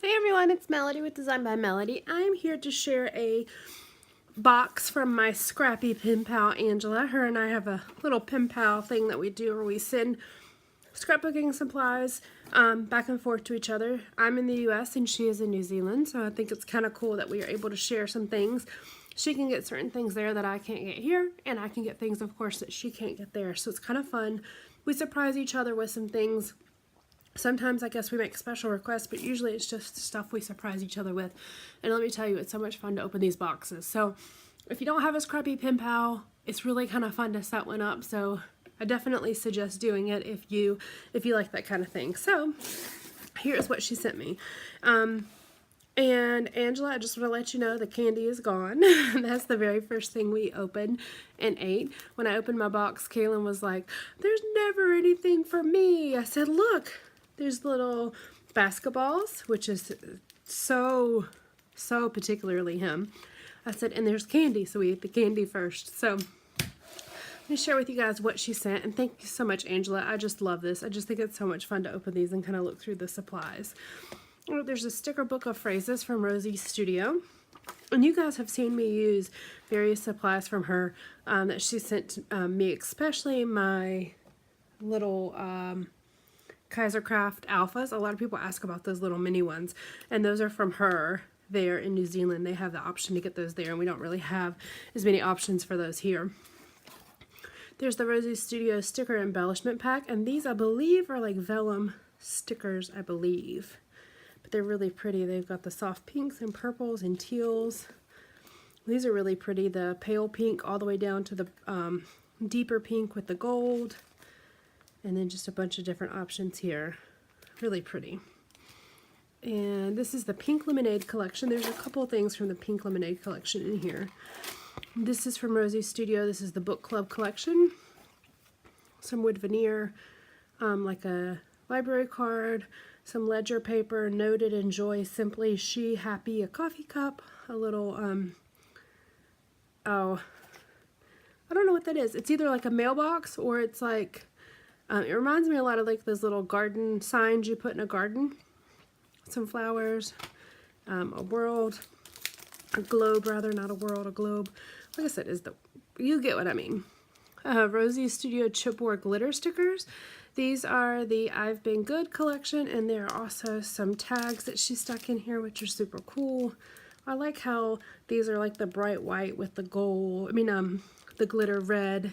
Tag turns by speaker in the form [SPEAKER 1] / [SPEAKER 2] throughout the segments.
[SPEAKER 1] Hey everyone, it's Melody with Design by Melody. I'm here to share a box from my scrappy pen pal Angela. Her and I have a little pen pal thing that we do where we send scrapbooking supplies back and forth to each other. I'm in the US and she is in New Zealand, so I think it's kind of cool that we are able to share some things. She can get certain things there that I can't get here, and I can get things, of course, that she can't get there. So it's kind of fun. We surprise each other with some things. Sometimes I guess we make special requests, but usually it's just stuff we surprise each other with. And let me tell you, it's so much fun to open these boxes. So if you don't have a scrappy pen pal, it's really kind of fun to set one up. So I definitely suggest doing it if you like that kind of thing. So here's what she sent me. And Angela, I just want to let you know the candy is gone. That's the very first thing we opened and ate. When I opened my box, Kaylin was like, "There's never anything for me." I said, "Look, there's little basketballs," which is so particularly him. I said, "And there's candy," so we ate the candy first. So let me share with you guys what she sent, and thank you so much, Angela. I just love this. I just think it's so much fun to open these and kind of look through the supplies. Oh, there's a sticker book of phrases from Rosie's Studio. And you guys have seen me use various supplies from her that she sent me, especially my little Kaisercraft Alphas. A lot of people ask about those little mini ones, and those are from her there in New Zealand. They have the option to get those there, and we don't really have as many options for those here. There's the Rosie's Studio sticker embellishment pack, and these I believe are like vellum stickers, I believe. But they're really pretty. They've got the soft pinks and purples and teals. These are really pretty. The pale pink all the way down to the deeper pink with the gold. And then just a bunch of different options here. Really pretty. And this is the Pink Lemonade collection. There's a couple of things from the Pink Lemonade collection in here. This is from Rosie's Studio. This is the Book Club collection. Some wood veneer, like a library card, some ledger paper, noted enjoy simply, she happy, a coffee cup, a little, oh, I don't know what that is. It's either like a mailbox or it's like, it reminds me a lot of like those little garden signs you put in a garden. Some flowers, a world, a globe rather, not a world, a globe. Like I said, you get what I mean. Rosie's Studio chipboard glitter stickers. These are the I've Been Good collection, and there are also some tags that she stuck in here, which are super cool. I like how these are like the bright white with the gold, the glitter red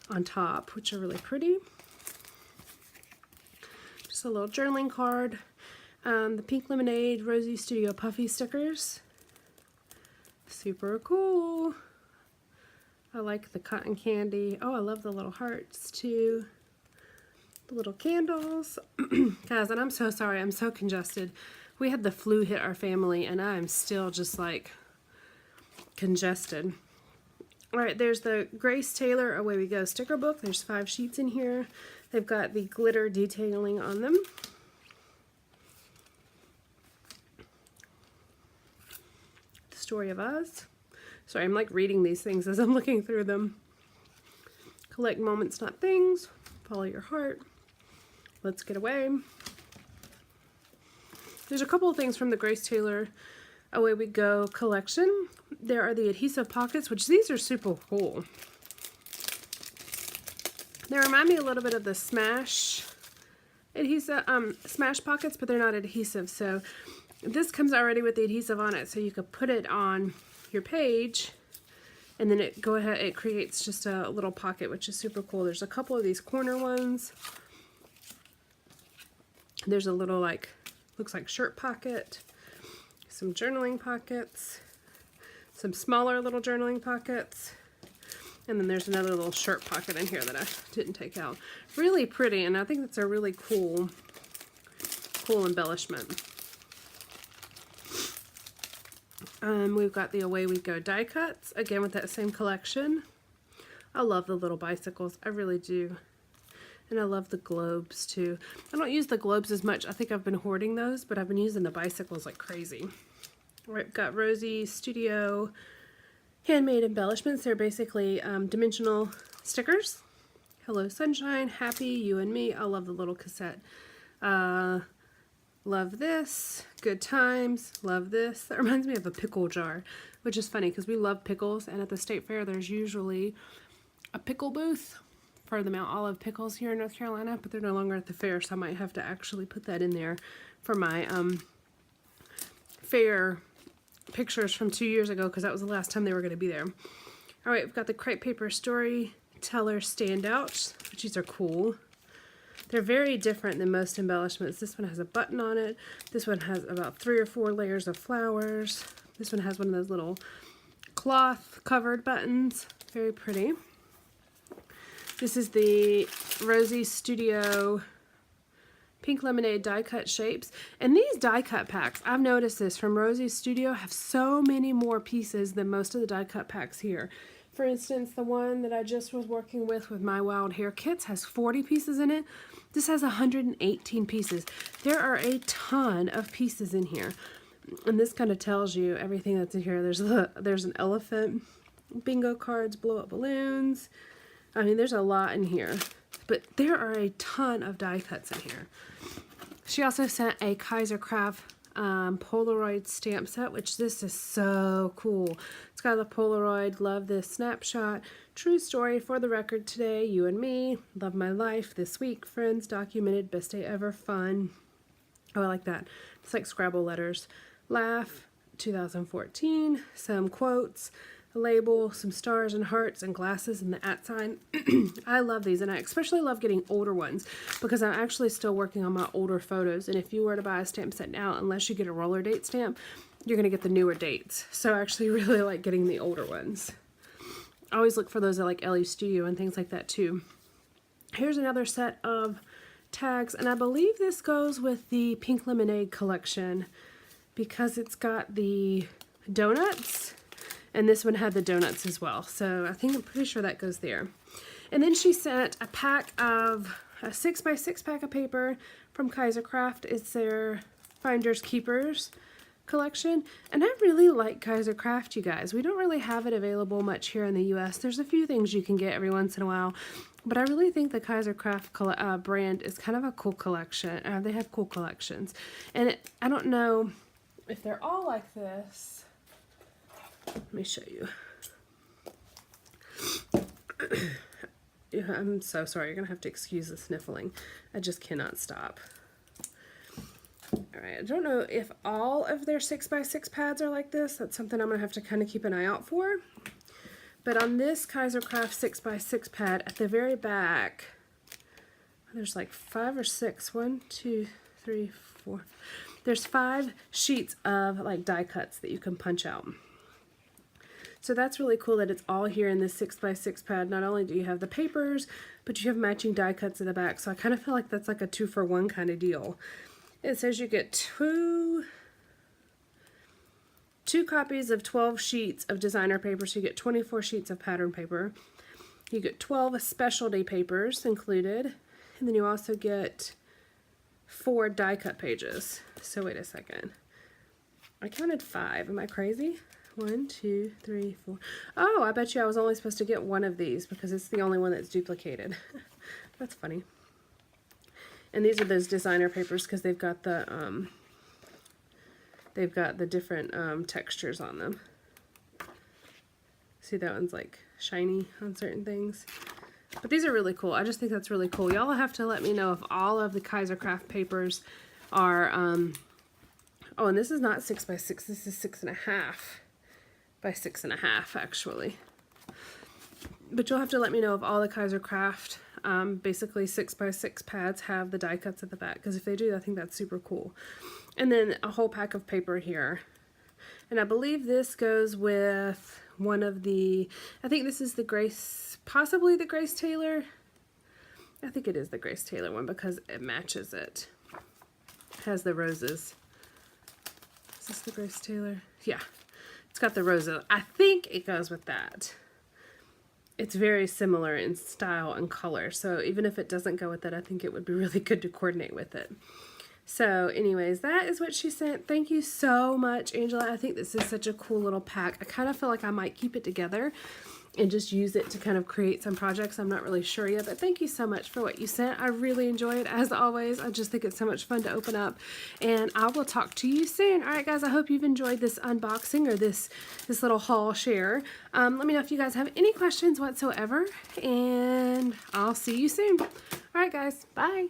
[SPEAKER 1] on top, which are really pretty. Just a little journaling card. The Pink Lemonade Rosie Studio Puffy stickers. Super cool. I like the cotton candy. Oh, I love the little hearts too. The little candles. Guys, and I'm so sorry, I'm so congested. We had the flu hit our family and I'm still just like congested. Alright, there's the Grace Taylor Away We Go sticker book. There's 5 sheets in here. They've got the glitter detailing on them. The Story of Us. Sorry, I'm like reading these things as I'm looking through them. Collect Moments, Not Things. Follow Your Heart. Let's Get Away. There's a couple of things from the Grace Taylor Away We Go collection. There are the adhesive pockets, which these are super cool. They remind me a little bit of the Smash adhesive, Smash pockets, but they're not adhesive. So this comes already with the adhesive on it, so you could put it on your page, and then it creates just a little pocket, which is super cool. There's a couple of these corner ones. There's a little looks like shirt pocket, some journaling pockets, some smaller little journaling pockets, and then there's another little shirt pocket in here that I didn't take out. Really pretty, and I think that's a really cool embellishment. We've got the Away We Go die cuts, again with that same collection. I love the little bicycles, I really do. And I love the globes too. I don't use the globes as much. I think I've been hoarding those, but I've been using the bicycles like crazy. We've got Rosie's Studio handmade embellishments. They're basically dimensional stickers. Hello Sunshine, Happy, You and Me. I love the little cassette Love this. Good times. Love this. That reminds me of a pickle jar, which is funny because we love pickles, and at the state fair there's usually a pickle booth for the Mount Olive pickles here in North Carolina, but they're no longer at the fair, so I might have to actually put that in there for my fair pictures from 2 years ago, because that was the last time they were going to be there. All right, we've got the crepe paper storyteller standouts, which these are cool. They're very different than most embellishments. This one has a button on it. This one has about 3 or 4 layers of flowers. This one has one of those little cloth covered buttons. Very pretty. This is the Rosie Studio Pink Lemonade die cut shapes. And these die cut packs, I've noticed this from Rosie Studio, have so many more pieces than most of the die cut packs here. For instance, the one that I just was working with My Wild Hair Kits has 40 pieces in it. This has 118 pieces. There are a ton of pieces in here. And this kind of tells you everything that's in here. There's an elephant, bingo cards, blow up balloons. I mean, there's a lot in here. But there are a ton of die cuts in here. She also sent a Kaisercraft Polaroid stamp set, which this is so cool. It's got the Polaroid, love this snapshot, true story for the record today, you and me, love my life this week, friends, documented, best day ever, fun. Oh, I like that. It's like Scrabble letters. Laugh, 2014, some quotes, a label, some stars and hearts and glasses and the @ sign. I love these, and I especially love getting older ones because I'm actually still working on my older photos, and if you were to buy a stamp set now, unless you get a roller date stamp, you're going to get the newer dates. So I actually really like getting the older ones. I always look for those at like LE Studio and things like that too. Here's another set of tags, and I believe this goes with the Pink Lemonade collection because it's got the donuts. And this one had the donuts as well. So I'm pretty sure that goes there. And then she sent a 6x6 pack of paper from Kaisercraft. It's their Finders Keepers collection. And I really like Kaisercraft, you guys. We don't really have it available much here in the US. There's a few things you can get every once in a while. But I really think the Kaisercraft brand is kind of a cool collection. They have cool collections. And I don't know if they're all like this. Let me show you. I'm so sorry. You're going to have to excuse the sniffling. I just cannot stop. Alright, I don't know if all of their 6x6 pads are like this. That's something I'm going to have to kind of keep an eye out for. But on this Kaisercraft 6x6 pad, at the very back, there's like 5 or 6. 1, 2, 3, 4. There's 5 sheets of like die cuts that you can punch out. So that's really cool that it's all here in this 6x6 pad. Not only do you have the papers, but you have matching die cuts in the back. So I kind of feel like that's like a 2-for-1 kind of deal. It says you get two copies of 12 sheets of designer paper. So you get 24 sheets of pattern paper. You get 12 specialty papers included. And then you also get 4 die cut pages. So wait a second. I counted 5. Am I crazy? 1, 2, 3, 4. Oh, I bet you I was only supposed to get one of these because it's the only one that's duplicated. That's funny. And these are those designer papers because they've got the different textures on them. See, that one's like shiny on certain things. But these are really cool. I just think that's really cool. Y'all have to let me know if all of the Kaisercraft papers are oh, and this is not 6x6. This is 6.5 by 6.5 actually. But you'll have to let me know if all the Kaisercraft basically 6x6 pads have the die cuts at the back, because if they do, I think that's super cool. And then a whole pack of paper here. And I believe this goes with one of the, I think this is the Grace, possibly the Grace Taylor. I think it is the Grace Taylor one because it matches it. It has the roses. Is this the Grace Taylor? Yeah. It's got the roses. I think it goes with that. It's very similar in style and color. So even if it doesn't go with it, I think it would be really good to coordinate with it. So anyways, that is what she sent. Thank you so much, Angela. I think this is such a cool little pack. I kind of feel like I might keep it together and just use it to kind of create some projects. I'm not really sure yet, but thank you so much for what you sent. I really enjoy it as always. I just think it's so much fun to open up, and I will talk to you soon. All right, guys, I hope you've enjoyed this unboxing or this little haul share. Let me know if you guys have any questions whatsoever, and I'll see you soon. All right, guys, bye.